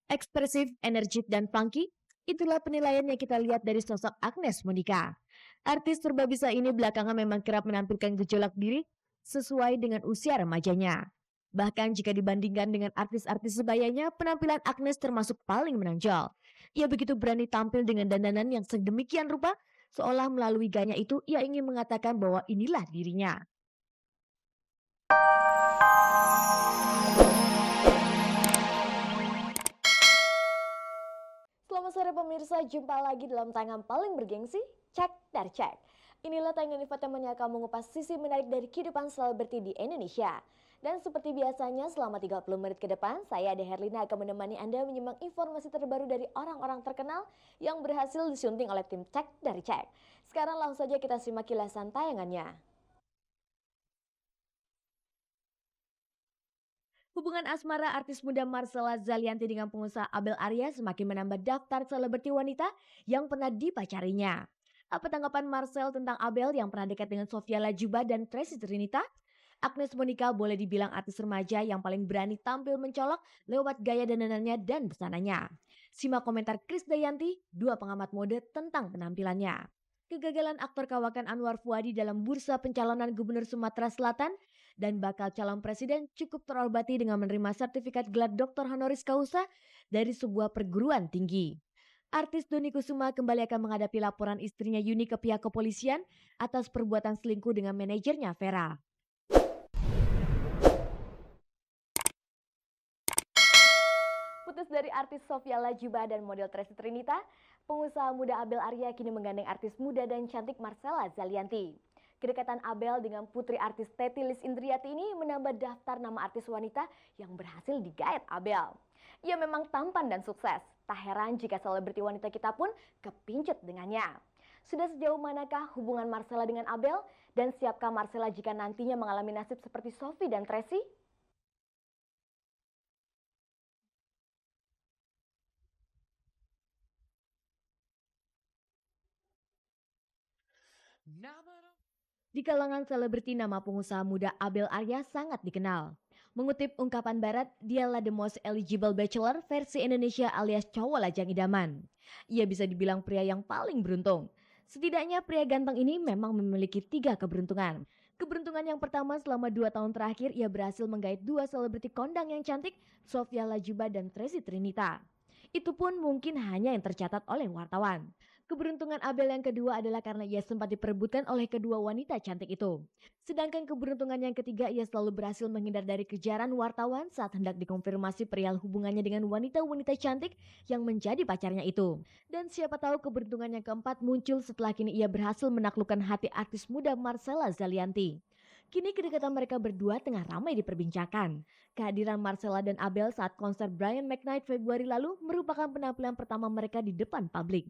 Ekspresif, energik, dan funky, itulah penilaian yang kita lihat dari sosok Agnes Monica. Artis serba bisa ini belakangan memang kerap menampilkan gejolak diri sesuai dengan usia remajanya. Bahkan jika dibandingkan dengan artis-artis sebayanya, penampilan Agnes termasuk paling menonjol. Ia begitu berani tampil dengan dandanan yang sedemikian rupa, seolah melalui gaya itu ia ingin mengatakan bahwa inilah dirinya. Selamat sore pemirsa, jumpa lagi dalam tayangan paling bergengsi, Cek dari Cek. Inilah tayangan Info yang akan mengupas sisi menarik dari kehidupan selebriti di Indonesia. Dan seperti biasanya selama 30 menit ke depan, saya Ade Herlina akan menemani Anda menyimak informasi terbaru dari orang-orang terkenal yang berhasil disunting oleh tim Cek dari Cek. Sekarang langsung saja kita simak kilasan tayangannya. Hubungan asmara artis muda Marcella Zalianty dengan pengusaha Abel Arya semakin menambah daftar selebriti wanita yang pernah dipacarinya. Apa tanggapan Marcel tentang Abel yang pernah dekat dengan Sofia Lajuba dan Tracy Trinita? Agnes Monica boleh dibilang artis remaja yang paling berani tampil mencolok lewat gaya dandanannya dan busananya. Simak komentar Chris Dayanti, dua pengamat mode tentang penampilannya. Kegagalan aktor kawakan Anwar Fuadi dalam bursa pencalonan Gubernur Sumatera Selatan dan bakal calon presiden cukup terobati dengan menerima sertifikat gelar doktor honoris causa dari sebuah perguruan tinggi. Artis Doni Kusuma kembali akan menghadapi laporan istrinya Yuni ke pihak kepolisian atas perbuatan selingkuh dengan manajernya Vera. Putus dari artis Sofia Lajuba dan model Tracy Trinita, pengusaha muda Abel Arya kini menggandeng artis muda dan cantik Marcella Zalianty. Kedekatan Abel dengan putri artis Teti Lis Indriati ini menambah daftar nama artis wanita yang berhasil digait Abel. Ia memang tampan dan sukses, tak heran jika selebriti wanita kita pun kepincut dengannya. Sudah sejauh manakah hubungan Marcella dengan Abel? Dan siapkah Marcella jika nantinya mengalami nasib seperti Sophie dan Tracy? Di kalangan selebriti, nama pengusaha muda Abel Arya sangat dikenal. Mengutip ungkapan barat, dialah the most eligible bachelor versi Indonesia alias cowok lajang idaman. Ia bisa dibilang pria yang paling beruntung. Setidaknya pria ganteng ini memang memiliki 3 keberuntungan. Keberuntungan yang pertama, selama 2 tahun terakhir ia berhasil menggait 2 selebriti kondang yang cantik, Sofia Lajuba dan Tracy Trinita. Itu pun mungkin hanya yang tercatat oleh wartawan. Keberuntungan Abel yang kedua adalah karena ia sempat diperebutkan oleh kedua wanita cantik itu. Sedangkan keberuntungan yang ketiga, ia selalu berhasil menghindar dari kejaran wartawan saat hendak dikonfirmasi perihal hubungannya dengan wanita-wanita cantik yang menjadi pacarnya itu. Dan siapa tahu keberuntungan yang keempat muncul setelah kini ia berhasil menaklukkan hati artis muda Marcella Zalianty. Kini kedekatan mereka berdua tengah ramai diperbincangkan. Kehadiran Marcella dan Abel saat konser Brian McKnight Februari lalu merupakan penampilan pertama mereka di depan publik.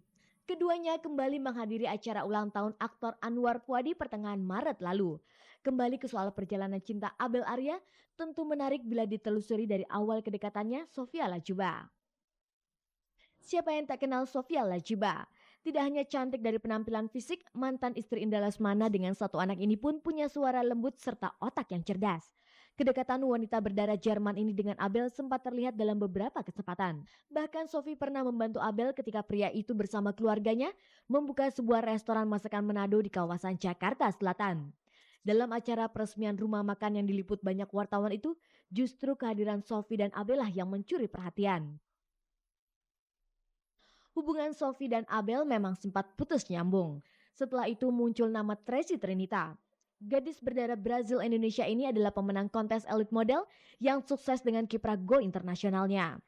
Keduanya kembali menghadiri acara ulang tahun aktor Anwar Fuadi pertengahan Maret lalu. Kembali ke soal perjalanan cinta Abel Arya, tentu menarik bila ditelusuri dari awal kedekatannya Sofia Lajuba. Siapa yang tak kenal Sofia Lajuba? Tidak hanya cantik dari penampilan fisik, mantan istri Indra Lesmana dengan satu anak ini pun punya suara lembut serta otak yang cerdas. Kedekatan wanita berdarah Jerman ini dengan Abel sempat terlihat dalam beberapa kesempatan. Bahkan Sophie pernah membantu Abel ketika pria itu bersama keluarganya membuka sebuah restoran masakan Manado di kawasan Jakarta Selatan. Dalam acara peresmian rumah makan yang diliput banyak wartawan itu, justru kehadiran Sophie dan Abel lah yang mencuri perhatian. Hubungan Sophie dan Abel memang sempat putus nyambung. Setelah itu muncul nama Tracy Trinita. Gadis berdarah Brazil Indonesia ini adalah pemenang kontes elite model yang sukses dengan kiprah go internasionalnya.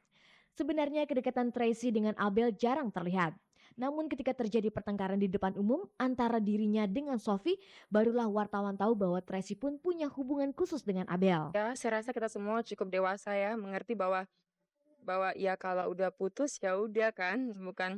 Sebenarnya kedekatan Tracy dengan Abel jarang terlihat. Namun ketika terjadi pertengkaran di depan umum antara dirinya dengan Sophie, barulah wartawan tahu bahwa Tracy pun punya hubungan khusus dengan Abel. Ya, saya rasa kita semua cukup dewasa ya, mengerti bahwa bahwa ya kalau udah putus ya udah kan, bukan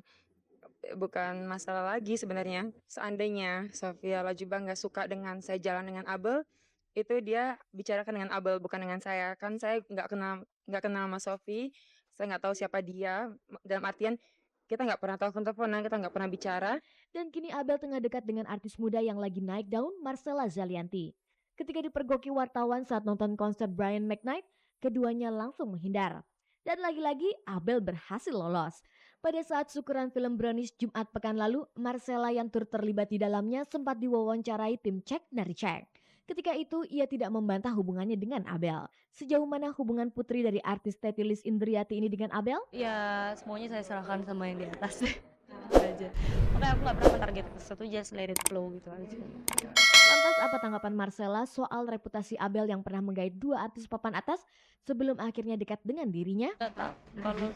bukan masalah lagi sebenarnya. Seandainya Sofia Lajuba nggak suka dengan saya jalan dengan Abel, itu dia bicarakan dengan Abel bukan dengan saya. Kan saya nggak kenal sama Sofi, saya nggak tahu siapa dia. Dalam artian kita nggak pernah telepon-teleponan, kita nggak pernah bicara. Dan kini Abel tengah dekat dengan artis muda yang lagi naik daun, Marcella Zalianty. Ketika dipergoki wartawan saat nonton konser Brian McKnight, keduanya langsung menghindar. Dan lagi-lagi Abel berhasil lolos. Pada saat syukuran film Brownies Jumat pekan lalu, Marcella yang turut terlibat di dalamnya sempat diwawancarai tim Cek dari Cek. Ketika itu ia tidak membantah hubungannya dengan Abel. Sejauh mana hubungan putri dari artis Tetilis Indriati ini dengan Abel? Ya semuanya saya serahkan sama yang di atas deh. Gitu aja. Makanya aku nggak pernah mentarget sesuatu, just let it flow gitu aja. Lantas apa tanggapan Marcella soal reputasi Abel yang pernah menggait dua artis papan atas sebelum akhirnya dekat dengan dirinya? Nggak tahu kalau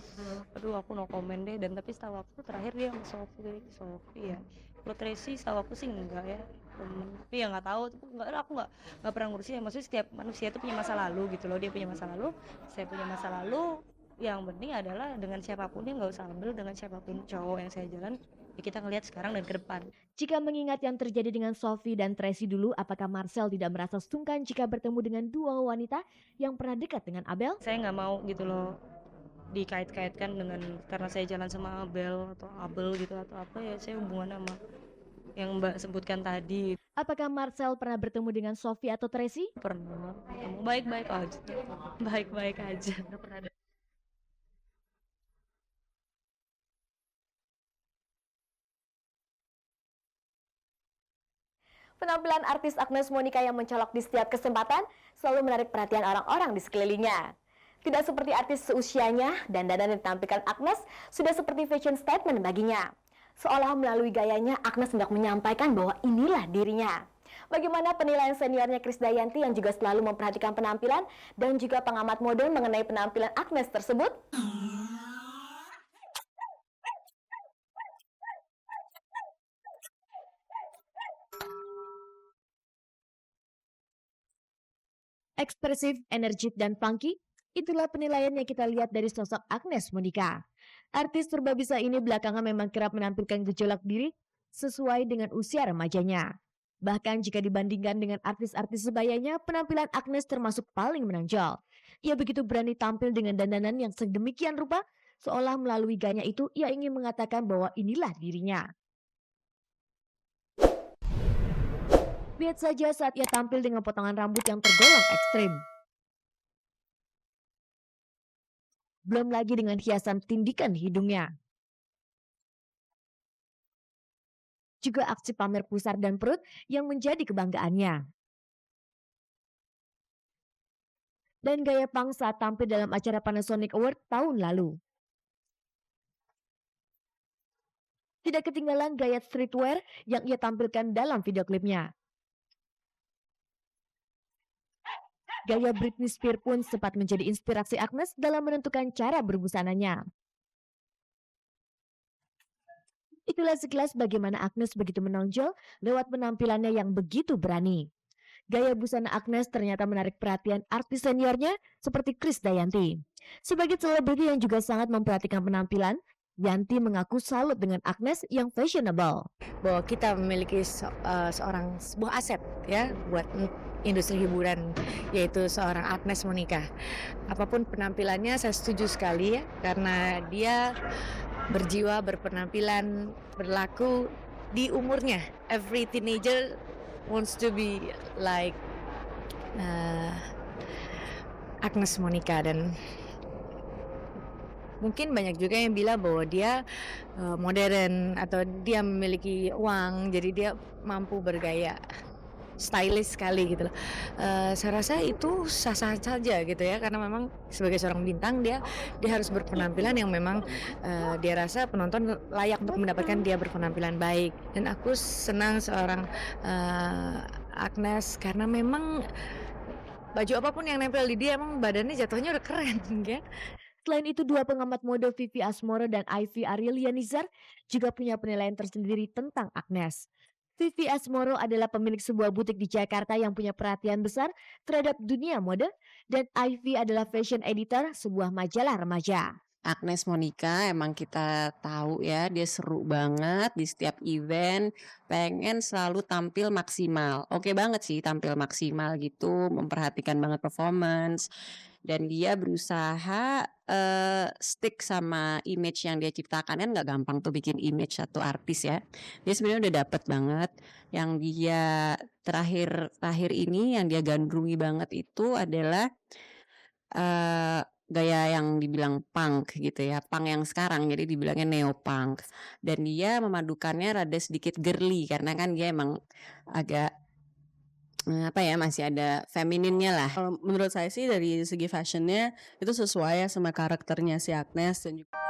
aduh aku no comment deh. Dan tapi setahu aku terakhir dia sama Sophie ya. Kalau Tracy setahu aku sih enggak ya. Tapi ya nggak tahu, nggak, aku nggak pernah ngurusin ya. Maksudnya setiap manusia itu punya masa lalu gitu loh. Dia punya masa lalu, saya punya masa lalu. Yang penting adalah dengan siapapun ya, nggak usah ambil dengan siapapun cowok yang saya jalan, ya kita ngelihat sekarang dan ke depan. Jika mengingat yang terjadi dengan Sophie dan Tracy dulu, apakah Marcel tidak merasa sungkan jika bertemu dengan dua wanita yang pernah dekat dengan Abel? Saya nggak mau gitu loh dikait-kaitkan dengan karena saya jalan sama Abel atau Abel gitu atau apa, ya saya hubungan sama yang Mbak sebutkan tadi. Apakah Marcel pernah bertemu dengan Sophie atau Tracy? Pernah ketemu, baik-baik aja, baik-baik aja, nggak pernah ada. Penampilan artis Agnes Monica yang mencolok di setiap kesempatan selalu menarik perhatian orang-orang di sekelilingnya. Tidak seperti artis seusianya, dandanan yang ditampilkan Agnes sudah seperti fashion statement baginya. Seolah melalui gayanya, Agnes hendak menyampaikan bahwa inilah dirinya. Bagaimana penilaian seniornya Krisdayanti yang juga selalu memperhatikan penampilan dan juga pengamat mode mengenai penampilan Agnes tersebut? Ekspresif, energik, dan funky, itulah penilaian yang kita lihat dari sosok Agnes Monica. Artis serba bisa ini belakangan memang kerap menampilkan gejolak diri sesuai dengan usia remajanya. Bahkan jika dibandingkan dengan artis-artis sebayanya, penampilan Agnes termasuk paling menonjol. Ia begitu berani tampil dengan dandanan yang sedemikian rupa, seolah melalui gayanya itu ia ingin mengatakan bahwa inilah dirinya. Lihat saja saat ia tampil dengan potongan rambut yang tergolong ekstrim. Belum lagi dengan hiasan tindikan hidungnya. Juga aksi pamer pusar dan perut yang menjadi kebanggaannya. Dan gaya punk saat tampil dalam acara Panasonic Award tahun lalu. Tidak ketinggalan gaya streetwear yang ia tampilkan dalam video klipnya. Gaya Britney Spears pun sempat menjadi inspirasi Agnes dalam menentukan cara berbusananya. Itulah sekilas bagaimana Agnes begitu menonjol lewat penampilannya yang begitu berani. Gaya busana Agnes ternyata menarik perhatian artis seniornya seperti Krisdayanti. Sebagai selebriti yang juga sangat memperhatikan penampilan, Yanti mengaku salut dengan Agnes yang fashionable. Bahwa kita memiliki sebuah aset ya buat industri hiburan, yaitu seorang Agnes Monica. Apapun penampilannya saya setuju sekali ya, karena dia berjiwa, berpenampilan, berlaku di umurnya. Every teenager wants to be like Agnes Monica, dan mungkin banyak juga yang bilang bahwa dia modern atau dia memiliki uang, jadi dia mampu bergaya stylish sekali gitu loh. Saya rasa itu sah-sah saja gitu ya, karena memang sebagai seorang bintang dia harus berpenampilan yang memang dia rasa penonton layak untuk mendapatkan dia berpenampilan baik. Dan aku senang seorang Agnes karena memang baju apapun yang nempel di dia emang badannya jatuhnya udah keren kan. Selain itu, dua pengamat mode Vivi Asmoro dan Ivy Arielianizar juga punya penilaian tersendiri tentang Agnes. Vivi Asmoro adalah pemilik sebuah butik di Jakarta yang punya perhatian besar terhadap dunia mode, dan Ivy adalah fashion editor sebuah majalah remaja. Agnes Monica emang kita tahu ya, dia seru banget di setiap event, pengen selalu tampil maksimal. Oke banget sih tampil maksimal gitu, memperhatikan banget performance. Dan dia berusaha stick sama image yang dia ciptakan, kan nggak gampang tuh bikin image satu artis ya. Dia sebenarnya udah dapet banget. Yang dia terakhir ini yang dia gandrungi banget itu adalah gaya yang dibilang punk gitu ya, punk yang sekarang jadi dibilangnya neopunk. Dan dia memadukannya rada sedikit girly karena kan dia emang agak apa ya, masih ada femininnya lah. Kalau menurut saya sih dari segi fashionnya itu sesuai ya sama karakternya si Agnes dan juga